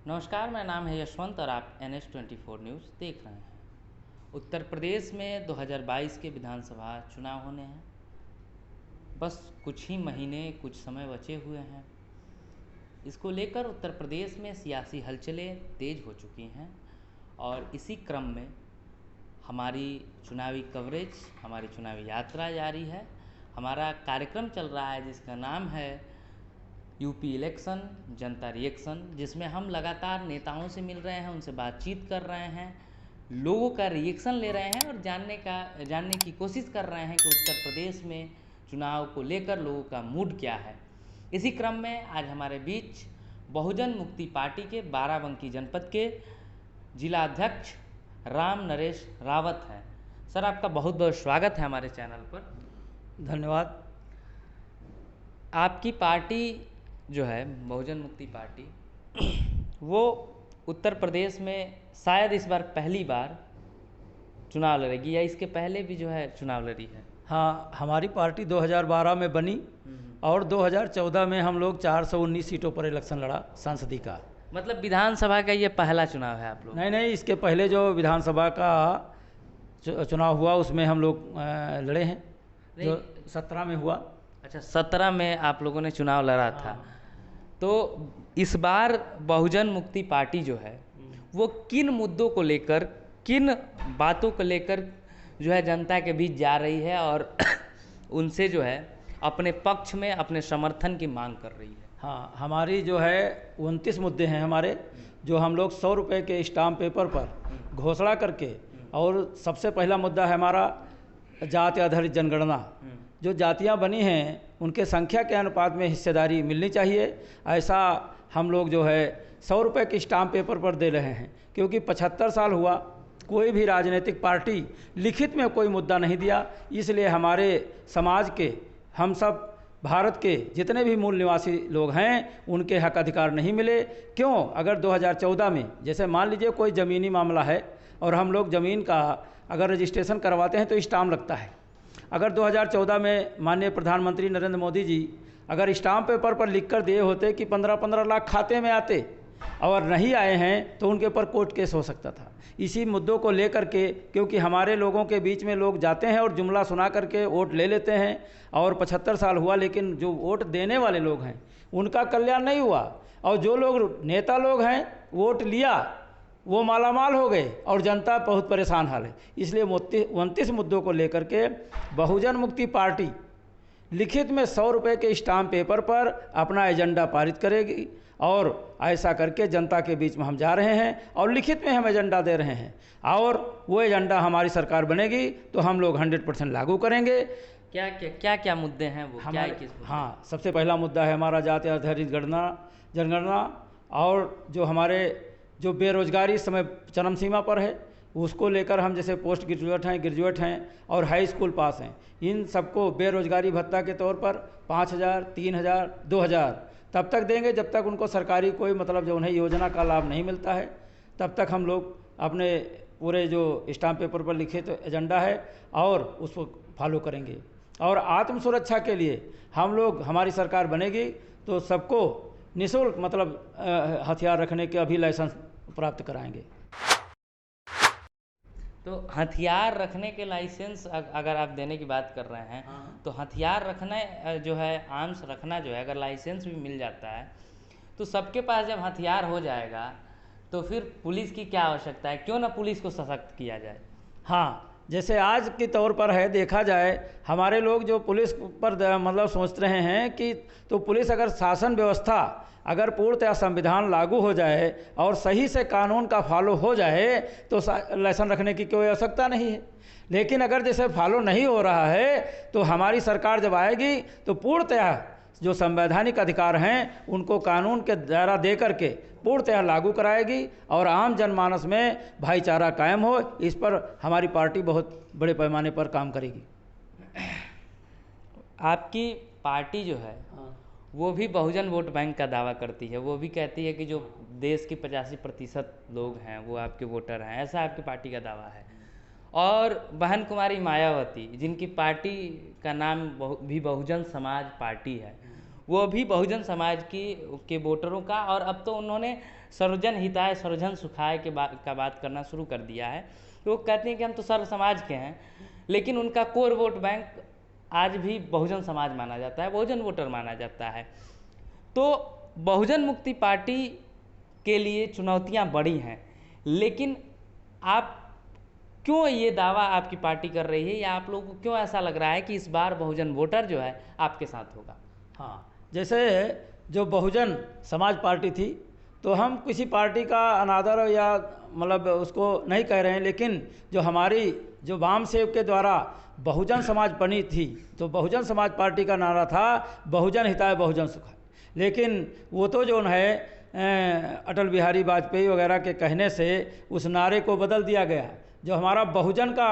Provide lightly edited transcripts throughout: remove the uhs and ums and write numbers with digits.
नमस्कार, मेरा नाम है यशवंत और आप NH24 न्यूज़ देख रहे हैं। उत्तर प्रदेश में 2022 के विधानसभा चुनाव होने हैं। बस कुछ ही महीने, कुछ समय बचे हुए हैं। इसको लेकर उत्तर प्रदेश में सियासी हलचलें तेज हो चुकी हैं और इसी क्रम में हमारी चुनावी कवरेज, हमारी चुनावी यात्रा जारी है। हमारा कार्यक्रम चल रहा है जिसका नाम है यूपी इलेक्शन जनता रिएक्शन, जिसमें हम लगातार नेताओं से मिल रहे हैं, उनसे बातचीत कर रहे हैं, लोगों का रिएक्शन ले रहे हैं और जानने की कोशिश कर रहे हैं कि उत्तर प्रदेश में चुनाव को लेकर लोगों का मूड क्या है। इसी क्रम में आज हमारे बीच बहुजन मुक्ति पार्टी के बाराबंकी जनपद के जिला अध्यक्ष राम नरेश रावत हैं। सर, आपका बहुत बहुत स्वागत है हमारे चैनल पर। धन्यवाद। आपकी पार्टी जो है बहुजन मुक्ति पार्टी, वो उत्तर प्रदेश में शायद इस बार पहली बार चुनाव लड़ेगी या इसके पहले भी जो है चुनाव लड़ी है? हाँ, हमारी पार्टी 2012 में बनी और 2014 में हम लोग 419 सीटों पर इलेक्शन लड़ा संसदीय का। मतलब विधानसभा का ये पहला चुनाव है आप लोग? नहीं, इसके पहले जो विधानसभा का चुनाव हुआ उसमें हम लोग लड़े हैं, जो 17 में हुआ। अच्छा, 17 में आप लोगों ने चुनाव लड़ा था। तो इस बार बहुजन मुक्ति पार्टी जो है वो किन मुद्दों को लेकर, किन बातों को लेकर जो है जनता के बीच जा रही है और उनसे जो है अपने पक्ष में अपने समर्थन की मांग कर रही है? हाँ, हमारी जो है 29 मुद्दे हैं हमारे, जो हम लोग 100 रुपये के स्टाम्प पेपर पर घोषणा करके, और सबसे पहला मुद्दा है हमारा जाति आधारित जनगणना। जो जातियां बनी हैं उनके संख्या के अनुपात में हिस्सेदारी मिलनी चाहिए, ऐसा हम लोग जो है 100 रुपये के स्टाम्प पेपर पर दे रहे हैं। क्योंकि 75 साल हुआ, कोई भी राजनीतिक पार्टी लिखित में कोई मुद्दा नहीं दिया, इसलिए हमारे समाज के, हम सब भारत के जितने भी मूल निवासी लोग हैं उनके हक अधिकार नहीं मिले। क्यों? अगर 2014 में जैसे मान लीजिए कोई ज़मीनी मामला है और हम लोग ज़मीन का अगर रजिस्ट्रेशन करवाते हैं तो स्टाम्प लगता है। अगर 2014 में माननीय प्रधानमंत्री नरेंद्र मोदी जी अगर स्टाम्प पेपर पर लिख कर दिए होते कि 15-15 लाख खाते में आते और नहीं आए हैं तो उनके ऊपर कोर्ट केस हो सकता था। इसी मुद्दों को लेकर के, क्योंकि हमारे लोगों के बीच में लोग जाते हैं और जुमला सुना करके वोट ले लेते हैं, और 75 साल हुआ लेकिन जो वोट देने वाले लोग हैं उनका कल्याण नहीं हुआ, और जो लोग नेता लोग हैं वोट लिया वो मालामाल हो गए और जनता बहुत परेशान हाल है। इसलिए 29 मुद्दों को लेकर के बहुजन मुक्ति पार्टी लिखित में 100 रुपये के स्टाम्प पेपर पर अपना एजेंडा पारित करेगी, और ऐसा करके जनता के बीच में हम जा रहे हैं और लिखित में हम एजेंडा दे रहे हैं, और वो एजेंडा हमारी सरकार बनेगी तो हम लोग 100% लागू करेंगे। क्या मुद्दे हैं वो? हाँ, सबसे पहला मुद्दा है हमारा जाति आधारित जनगणना, और जो हमारे जो बेरोजगारी इस समय चरम सीमा पर है उसको लेकर हम जैसे पोस्ट ग्रेजुएट हैं और हाई स्कूल पास हैं, इन सबको बेरोजगारी भत्ता के तौर पर 5,000, 3,000, 2,000 तब तक देंगे जब तक उनको सरकारी कोई मतलब जो उन्हें योजना का लाभ नहीं मिलता है, तब तक हम लोग अपने पूरे जो स्टाम्प पेपर पर लिखे तो एजेंडा है और उसको फॉलो करेंगे। और आत्म सुरक्षा के लिए हम लोग, हमारी सरकार बनेगी तो सबको निःशुल्क मतलब हथियार रखने के अभी लाइसेंस प्राप्त कराएंगे। तो हथियार रखने के लाइसेंस अगर आप देने की बात कर रहे हैं, तो हथियार रखना जो है, आर्म्स रखना जो है, अगर लाइसेंस भी मिल जाता है तो सबके पास जब हथियार हो जाएगा तो फिर पुलिस की क्या आवश्यकता है? क्यों ना पुलिस को सशक्त किया जाए? हाँ, जैसे आज के तौर पर है, देखा जाए हमारे लोग जो पुलिस पर मतलब सोच रहे हैं कि तो पुलिस अगर शासन व्यवस्था अगर पूर्णतः संविधान लागू हो जाए और सही से कानून का फॉलो हो जाए तो लाइसेंस रखने की कोई आवश्यकता नहीं है। लेकिन अगर जैसे फॉलो नहीं हो रहा है तो हमारी सरकार जब आएगी तो पूर्णतः जो संवैधानिक अधिकार हैं उनको कानून के दायरा दे करके पूर्णतः लागू कराएगी और आम जनमानस में भाईचारा कायम हो, इस पर हमारी पार्टी बहुत बड़े पैमाने पर काम करेगी। आपकी पार्टी जो है वो भी बहुजन वोट बैंक का दावा करती है, वो भी कहती है कि जो देश की 85% लोग हैं वो आपके वोटर हैं, ऐसा आपकी पार्टी का दावा है। और बहन कुमारी मायावती, जिनकी पार्टी का नाम भी बहुजन समाज पार्टी है, वो भी बहुजन समाज के वोटरों का, और अब तो उन्होंने सर्वजन हिताय सर्वजन सुखाय का बात करना शुरू कर दिया है। वो कहते हैं कि हम तो सर्व समाज के हैं, लेकिन उनका कोर वोट बैंक आज भी बहुजन समाज माना जाता है, बहुजन वोटर माना जाता है। तो बहुजन मुक्ति पार्टी के लिए चुनौतियां बड़ी हैं, लेकिन आप क्यों ये दावा आपकी पार्टी कर रही है, या आप लोगों को क्यों ऐसा लग रहा है कि इस बार बहुजन वोटर जो है आपके साथ होगा? हाँ, जैसे जो बहुजन समाज पार्टी थी, तो हम किसी पार्टी का अनादर या मतलब उसको नहीं कह रहे हैं, लेकिन जो हमारी जो वाम सेव के द्वारा बहुजन समाज बनी थी, तो बहुजन समाज पार्टी का नारा था बहुजन हिताय बहुजन सुखाय। लेकिन वो तो जो है अटल बिहारी वाजपेयी वगैरह के कहने से उस नारे को बदल दिया गया। जो हमारा बहुजन का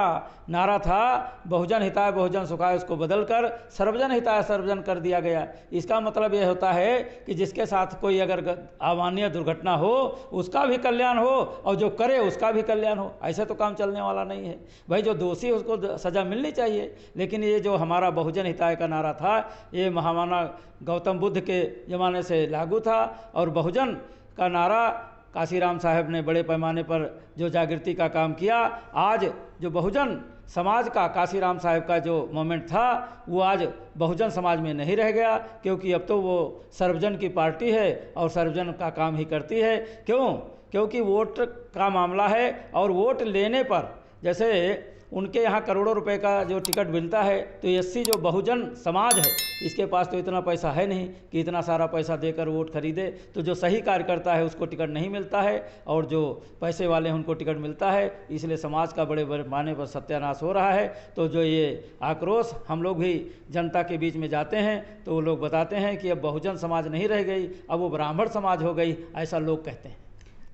नारा था बहुजन हिताय बहुजन सुखाय, उसको बदलकर सर्वजन हिताय सर्वजन कर दिया गया। इसका मतलब यह होता है कि जिसके साथ कोई अगर अवांछनीय दुर्घटना हो उसका भी कल्याण हो, और जो करे उसका भी कल्याण हो। ऐसे तो काम चलने वाला नहीं है भाई। जो दोषी उसको सज़ा मिलनी चाहिए, लेकिन ये जो हमारा बहुजन हिताय का नारा था, ये महामाना गौतम बुद्ध के ज़माने से लागू था। और बहुजन का नारा काशीराम साहब ने बड़े पैमाने पर जो जागृति का काम किया। आज जो बहुजन समाज का काशीराम साहब का जो मोमेंट था, वो आज बहुजन समाज में नहीं रह गया, क्योंकि अब तो वो सर्वजन की पार्टी है और सर्वजन का काम ही करती है। क्यों? क्योंकि वोट का मामला है, और वोट लेने पर जैसे उनके यहाँ करोड़ों रुपए का जो टिकट मिलता है, तो एससी जो बहुजन समाज है, इसके पास तो इतना पैसा है नहीं कि इतना सारा पैसा देकर वोट खरीदे। तो जो सही कार्य करता है उसको टिकट नहीं मिलता है, और जो पैसे वाले हैं उनको टिकट मिलता है। इसलिए समाज का बड़े पैमाने पर सत्यानाश हो रहा है। तो जो ये आक्रोश हम लोग भी जनता के बीच में जाते हैं, तो वो लोग बताते हैं कि अब बहुजन समाज नहीं रह गई, अब वो ब्राह्मण समाज हो गई, ऐसा लोग कहते हैं।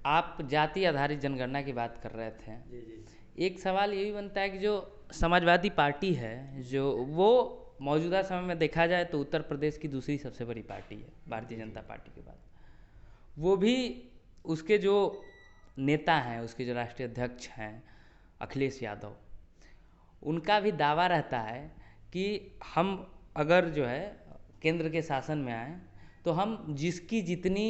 आप जाति आधारित जनगणना की बात कर रहे थे। जी। एक सवाल ये भी बनता है कि जो समाजवादी पार्टी है, जो वो मौजूदा समय में देखा जाए तो उत्तर प्रदेश की दूसरी सबसे बड़ी पार्टी है भारतीय जनता पार्टी के बाद। वो भी उसके जो नेता हैं, उसके जो राष्ट्रीय अध्यक्ष हैं अखिलेश यादव, उनका भी दावा रहता है कि हम अगर जो है केंद्र के शासन में आए तो हम जिसकी जितनी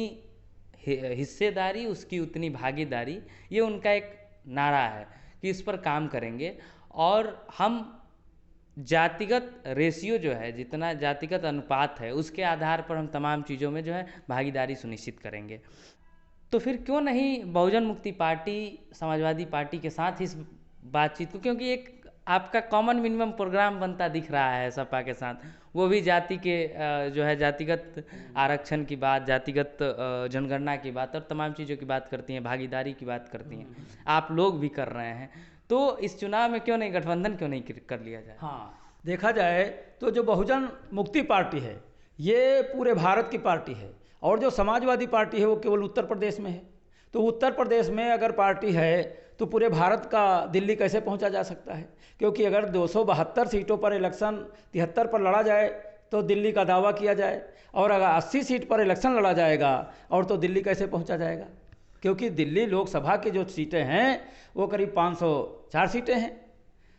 हिस्सेदारी उसकी उतनी भागीदारी, ये उनका एक नारा है कि इस पर काम करेंगे। और हम जातिगत रेशियो जो है, जितना जातिगत अनुपात है, उसके आधार पर हम तमाम चीज़ों में जो है भागीदारी सुनिश्चित करेंगे। तो फिर क्यों नहीं बहुजन मुक्ति पार्टी समाजवादी पार्टी के साथ इस बातचीत को, क्योंकि एक आपका कॉमन मिनिमम प्रोग्राम बनता दिख रहा है सपा के साथ, वो भी जाति के जो है जातिगत आरक्षण की बात, जातिगत जनगणना की बात और तमाम चीज़ों की बात करती हैं, भागीदारी की बात करती हैं। आप लोग भी कर रहे हैं, तो इस चुनाव में क्यों नहीं गठबंधन क्यों नहीं कर लिया जाए? हाँ, देखा जाए तो जो बहुजन मुक्ति पार्टी है ये पूरे भारत की पार्टी है, और जो समाजवादी पार्टी है वो केवल उत्तर प्रदेश में है। तो उत्तर प्रदेश में अगर पार्टी है तो पूरे भारत का दिल्ली कैसे पहुंचा जा सकता है? क्योंकि अगर 272 सीटों पर इलेक्शन 73 पर लड़ा जाए तो दिल्ली का दावा किया जाए, और अगर 80 सीट पर इलेक्शन लड़ा जाएगा और तो दिल्ली कैसे पहुंचा जाएगा? क्योंकि दिल्ली लोकसभा की जो सीटें हैं वो करीब 504 सीटें हैं,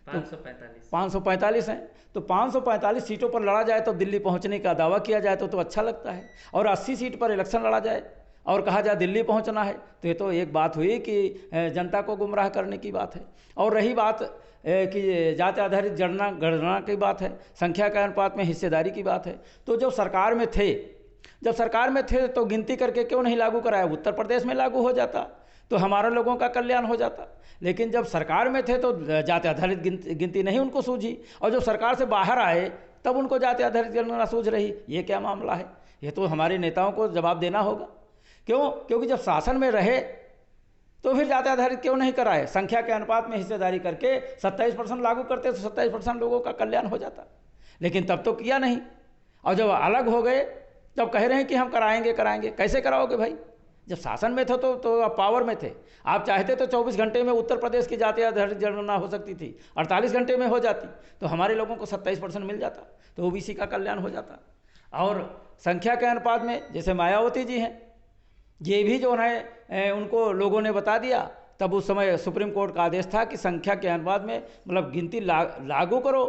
545 हैं। तो 545 सीटों पर लड़ा जाए तो दिल्ली पहुंचने का दावा किया जाए तो अच्छा लगता है, और 80 सीट पर इलेक्शन लड़ा जाए और कहा जाए दिल्ली पहुंचना है, तो ये तो एक बात हुई कि जनता को गुमराह करने की बात है। और रही बात कि जाति आधारित जनगणना की बात है, संख्या के अनुपात में हिस्सेदारी की बात है, तो जब सरकार में थे तो गिनती करके क्यों नहीं लागू कराया? उत्तर प्रदेश में लागू हो जाता तो हमारे लोगों का कल्याण हो जाता। लेकिन जब सरकार में थे तो जाति आधारित गिनती नहीं उनको सूझी, और जब सरकार से बाहर आए तब उनको जाति आधारित जनगणना सूझ रही। ये क्या मामला है? ये तो हमारे नेताओं को जवाब देना होगा। क्यों? क्योंकि जब शासन में रहे तो फिर जाति आधारित क्यों नहीं कराए? संख्या के अनुपात में हिस्सेदारी करके 27% लागू करते तो 27% लोगों का कल्याण हो जाता, लेकिन तब तो किया नहीं। और जब अलग हो गए, जब कह रहे हैं कि हम कराएंगे, कैसे कराओगे भाई? जब शासन में थे तो आप पावर में थे, आप चाहते तो 24 घंटे में उत्तर प्रदेश की जाति आधारित जनगणना हो सकती थी, 48 घंटे में हो जाती, तो हमारे लोगों को 27% मिल जाता, तो ओबीसी का कल्याण हो जाता। और संख्या के अनुपात में जैसे मायावती जी हैं, ये भी जो है उनको लोगों ने बता दिया, तब उस समय सुप्रीम कोर्ट का आदेश था कि संख्या के अनुपात में मतलब गिनती लागू करो,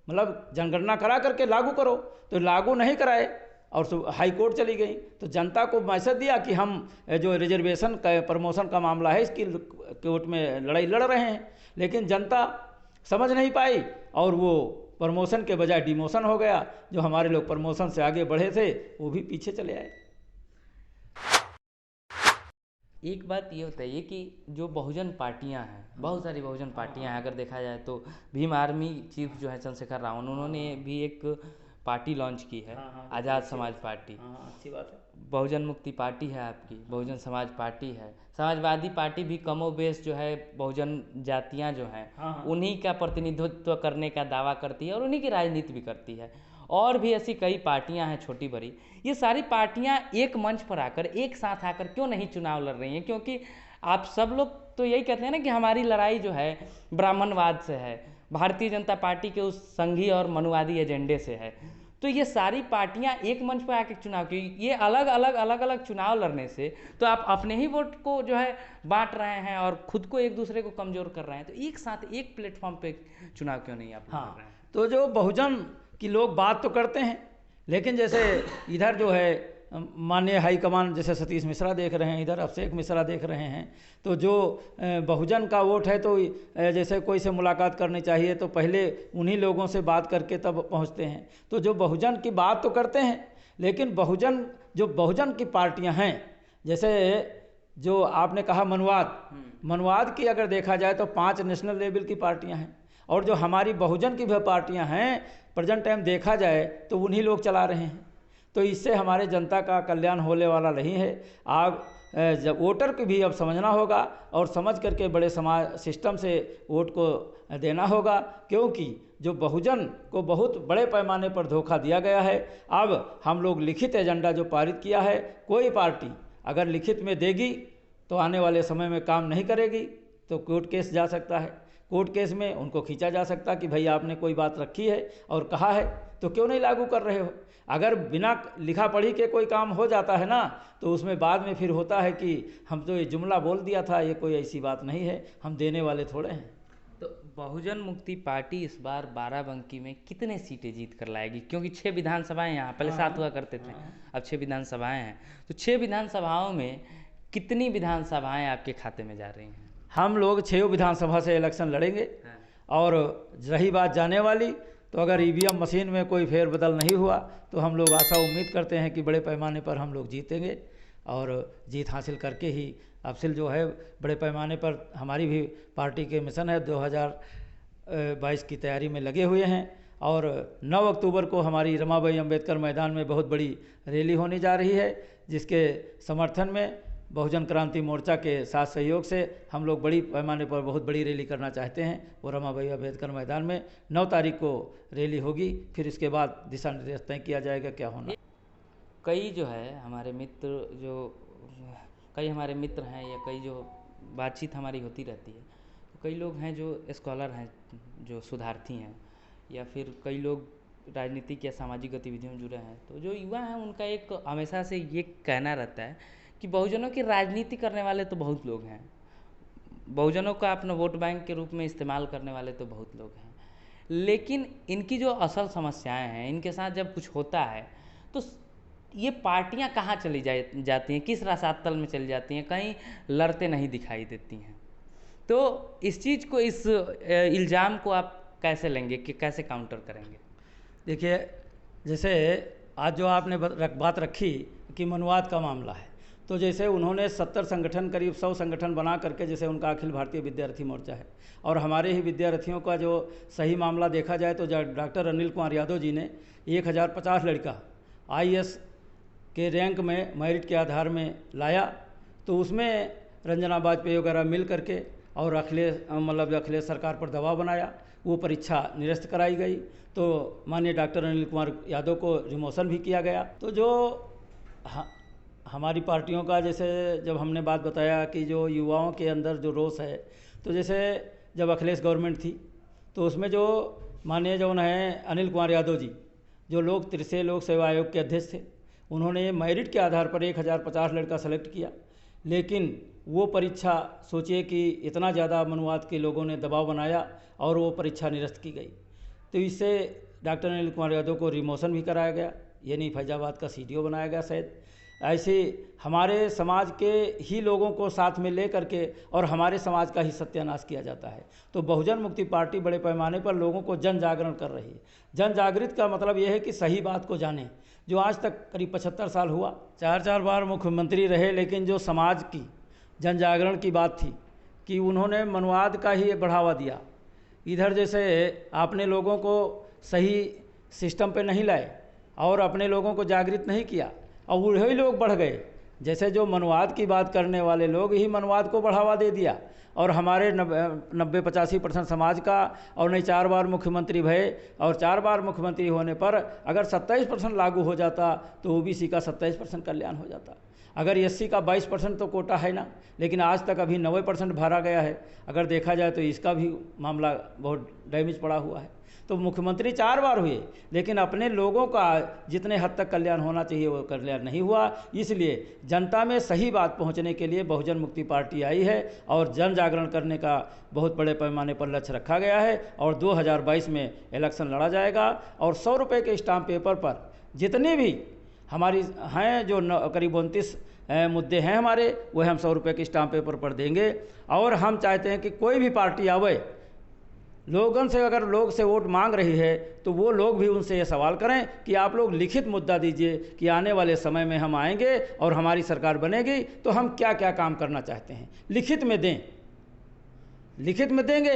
मतलब जनगणना करा करके लागू करो, तो लागू नहीं कराए और हाई कोर्ट चली गई। तो जनता को मैसेज दिया कि हम जो रिजर्वेशन का प्रमोशन का मामला है इसकी कोर्ट में लड़ाई लड़ रहे हैं, लेकिन जनता समझ नहीं पाई और वो प्रमोशन के बजाय डिमोशन हो गया। जो हमारे लोग प्रमोशन से आगे बढ़े थे वो भी पीछे चले आए। एक बात ये बताइए कि जो बहुजन पार्टियां हैं, बहुत सारी बहुजन पार्टियां हैं, अगर देखा जाए तो भीम आर्मी चीफ जो है चंद्रशेखर रावण, उन्होंने भी एक पार्टी लॉन्च की है, आज़ाद समाज पार्टी। अच्छी बात है। बहुजन मुक्ति पार्टी है आपकी, बहुजन समाज पार्टी है, समाजवादी पार्टी भी कमोबेश जो है बहुजन जातियां जो हैं उन्हीं का प्रतिनिधित्व करने का दावा करती है और उन्हीं की राजनीति भी करती है। और भी ऐसी कई पार्टियां हैं छोटी बड़ी। ये सारी पार्टियां एक मंच पर आकर, एक साथ आकर क्यों नहीं चुनाव लड़ रही हैं? क्योंकि आप सब लोग तो यही कहते हैं ना कि हमारी लड़ाई जो है ब्राह्मणवाद से है, भारतीय जनता पार्टी के उस संघीय और मनुवादी एजेंडे से है। तो ये सारी पार्टियां एक मंच पर आकर चुनाव की, ये अलग अलग चुनाव लड़ने से तो आप अपने ही वोट को जो है बांट रहे हैं और खुद को एक दूसरे को कमजोर कर रहे हैं। तो एक साथ एक प्लेटफॉर्म पे चुनाव क्यों नहीं आप लड़ रहे हैं? तो जो बहुजन की लोग बात तो करते हैं, लेकिन जैसे इधर जो है माननीय हाईकमान जैसे सतीश मिश्रा देख रहे हैं, इधर अभिषेक मिश्रा देख रहे हैं, तो जो बहुजन का वोट है तो जैसे कोई से मुलाकात करनी चाहिए तो पहले उन्हीं लोगों से बात करके तब पहुंचते हैं। तो जो बहुजन की बात तो करते हैं, लेकिन बहुजन की पार्टियां हैं, जैसे जो आपने कहा मनुवाद की अगर देखा जाए तो 5 नेशनल लेवल की पार्टियां हैं, और जो हमारी बहुजन की भी पार्टियां हैं प्रेजेंट टाइम देखा जाए तो उन्हीं लोग चला रहे हैं। तो इससे हमारे जनता का कल्याण होने वाला नहीं है। आप जब वोटर को भी अब समझना होगा और समझ करके बड़े समाज सिस्टम से वोट को देना होगा, क्योंकि जो बहुजन को बहुत बड़े पैमाने पर धोखा दिया गया है। अब हम लोग लिखित एजेंडा जो पारित किया है, कोई पार्टी अगर लिखित में देगी तो आने वाले समय में काम नहीं करेगी तो कोर्ट केस जा सकता है। कोर्ट केस में उनको खींचा जा सकता कि भाई आपने कोई बात रखी है और कहा है तो क्यों नहीं लागू कर रहे हो। अगर बिना लिखा पढ़ी के कोई काम हो जाता है ना, तो उसमें बाद में फिर होता है कि हम तो ये जुमला बोल दिया था, ये कोई ऐसी बात नहीं है, हम देने वाले थोड़े हैं। तो बहुजन मुक्ति पार्टी इस बार बाराबंकी में कितने सीटें जीत कर लाएगी? क्योंकि 6 विधानसभाएं यहाँ पहले 7 हुआ करते थे, अब 6 विधानसभाएं हैं। तो 6 विधानसभाओं में कितनी विधानसभाएं आपके खाते में जा रही हैं? हम लोग 6 विधानसभा से इलेक्शन लड़ेंगे। और रही बात जाने वाली, तो अगर ईवीएम मशीन में कोई फेरबदल नहीं हुआ तो हम लोग आशा उम्मीद करते हैं कि बड़े पैमाने पर हम लोग जीतेंगे और जीत हासिल करके ही अफसिल जो है बड़े पैमाने पर हमारी भी पार्टी के मिशन है 2022 की तैयारी में लगे हुए हैं। और 9 अक्टूबर को हमारी रमाबाई अंबेडकर मैदान में बहुत बड़ी रैली होने जा रही है, जिसके समर्थन में बहुजन क्रांति मोर्चा के साथ सहयोग से हम लोग बड़ी पैमाने पर बहुत बड़ी रैली करना चाहते हैं। वो रमाबाई अंबेडकर मैदान में 9 तारीख को रैली होगी, फिर इसके बाद दिशा निर्देश तय किया जाएगा क्या होना। कई जो है हमारे मित्र हैं या कई जो बातचीत हमारी होती रहती है, तो कई लोग हैं जो स्कॉलर हैं, जो सुधार्थी हैं, या फिर कई लोग राजनीतिक या सामाजिक गतिविधियों में जुड़े हैं। तो जो युवा हैं उनका एक हमेशा से ये कहना रहता है कि बहुजनों की राजनीति करने वाले तो बहुत लोग हैं, बहुजनों का अपना वोट बैंक के रूप में इस्तेमाल करने वाले तो बहुत लोग हैं, लेकिन इनकी जो असल समस्याएं हैं, इनके साथ जब कुछ होता है तो ये पार्टियां कहाँ चली जाती हैं, किस रसातल में चली जाती हैं, कहीं लड़ते नहीं दिखाई देती हैं। तो इस चीज़ को, इस इल्ज़ाम को आप कैसे लेंगे, कि कैसे काउंटर करेंगे? देखिए, जैसे आज जो आपने बात रखी कि मनुवाद का मामला है, तो जैसे उन्होंने 70 संगठन, करीब 100 संगठन बना करके, जैसे उनका अखिल भारतीय विद्यार्थी मोर्चा है, और हमारे ही विद्यार्थियों का जो सही मामला देखा जाए तो डॉक्टर अनिल कुमार यादव जी ने 1050 लड़का IAS के रैंक में मेरिट के आधार में लाया। तो उसमें रंजना वाजपेयी वगैरह मिल करके और अखिलेश सरकार पर दबाव बनाया, वो परीक्षा निरस्त कराई गई। तो माननीय डॉक्टर अनिल कुमार यादव को रिमोशन भी किया गया। तो जो हमारी पार्टियों का, जैसे जब हमने बात बताया कि जो युवाओं के अंदर जो रोष है, तो जैसे जब अखिलेश गवर्नमेंट थी तो उसमें जो माननीय जो है अनिल कुमार यादव जी, जो लोग 13 लोक सेवा आयोग के अध्यक्ष थे, उन्होंने मेरिट के आधार पर 1050 लड़का सेलेक्ट किया। लेकिन वो परीक्षा, सोचिए कि इतना ज़्यादा मनुवाद के लोगों ने दबाव बनाया और वो परीक्षा निरस्त की गई। तो इससे डॉक्टर अनिल कुमार यादव को रिमोशन भी कराया गया। ये नहीं फैजाबाद का सीडीओ बनाया गया शायद। ऐसे हमारे समाज के ही लोगों को साथ में ले करके और हमारे समाज का ही सत्यानाश किया जाता है। तो बहुजन मुक्ति पार्टी बड़े पैमाने पर लोगों को जन जागरण कर रही है। जन जागृत का मतलब यह है कि सही बात को जानें। जो आज तक करीब 75 साल हुआ, 4 बार मुख्यमंत्री रहे, लेकिन जो समाज की जन जागरण की बात थी कि उन्होंने मनवाद का ही बढ़ावा दिया। इधर जैसे आपने लोगों को सही सिस्टम पे नहीं लाए और अपने लोगों को जागृत नहीं किया और वही लोग बढ़ गए। जैसे जो मनवाद की बात करने वाले लोग ही मनवाद को बढ़ावा दे दिया और हमारे 90-85% समाज का, और नहीं 4 बार मुख्यमंत्री भये, और 4 बार मुख्यमंत्री होने पर अगर 27% लागू हो जाता तो ओबीसी का 27% कल्याण हो जाता। अगर एससी का 22% तो कोटा है ना, लेकिन आज तक अभी 90% भरा गया है। अगर देखा जाए तो इसका भी मामला बहुत डैमेज पड़ा हुआ है। तो मुख्यमंत्री 4 बार हुए, लेकिन अपने लोगों का जितने हद तक कल्याण होना चाहिए वो कल्याण नहीं हुआ। इसलिए जनता में सही बात पहुंचने के लिए बहुजन मुक्ति पार्टी आई है और जन जागरण करने का बहुत बड़े पैमाने पर लक्ष्य रखा गया है। और 2022 में इलेक्शन लड़ा जाएगा और 100 रुपये के स्टाम्प पेपर पर जितने भी हमारी हैं जो करीब 29 मुद्दे हैं हमारे, वह हम 100 रुपये के स्टाम्प पेपर पर देंगे। और हम चाहते हैं कि कोई भी पार्टी आवे, लोगों से अगर लोग से वोट मांग रही है तो वो लोग भी उनसे ये सवाल करें कि आप लोग लिखित मुद्दा दीजिए कि आने वाले समय में हम आएंगे और हमारी सरकार बनेगी तो हम क्या क्या काम करना चाहते हैं, लिखित में दें। लिखित में देंगे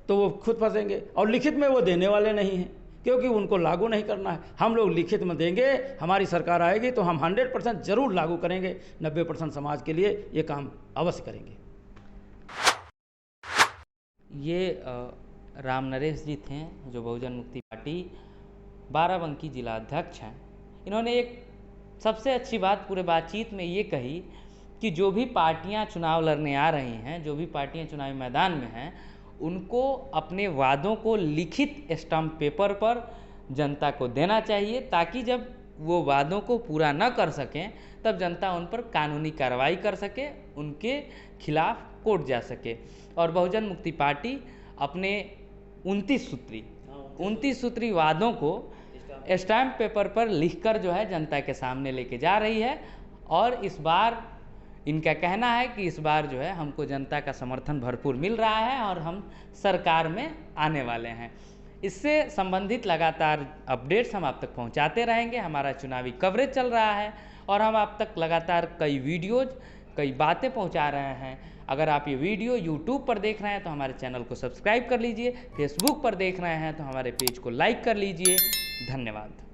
तो वो खुद फंसेंगे, और लिखित में वो देने वाले नहीं हैं क्योंकि उनको लागू नहीं करना है। हम लोग लिखित में देंगे, हमारी सरकार आएगी तो हम 100% ज़रूर लागू करेंगे। 90% समाज के लिए ये काम अवश्य करेंगे। ये राम नरेश जी थे जो बहुजन मुक्ति पार्टी बाराबंकी जिला अध्यक्ष हैं। इन्होंने एक सबसे अच्छी बात पूरे बातचीत में ये कही कि जो भी पार्टियां चुनाव लड़ने आ रही हैं, जो भी पार्टियां चुनावी मैदान में हैं, उनको अपने वादों को लिखित स्टाम्प पेपर पर जनता को देना चाहिए, ताकि जब वो वादों को पूरा न कर सकें तब जनता उन पर कानूनी कार्रवाई कर सके, उनके खिलाफ कोर्ट जा सके। और बहुजन मुक्ति पार्टी अपने 29 सूत्री वादों को स्टैम्प पेपर पर लिखकर जो है जनता के सामने लेके जा रही है। और इस बार इनका कहना है कि इस बार जो है हमको जनता का समर्थन भरपूर मिल रहा है और हम सरकार में आने वाले हैं। इससे संबंधित लगातार अपडेट्स हम आप तक पहुंचाते रहेंगे। हमारा चुनावी कवरेज चल रहा है और हम आप तक लगातार कई वीडियोज, कई बातें पहुंचा रहे हैं। अगर आप ये वीडियो YouTube पर देख रहे हैं तो हमारे चैनल को सब्सक्राइब कर लीजिए, फेसबुक पर देख रहे हैं तो हमारे पेज को लाइक कर लीजिए। धन्यवाद।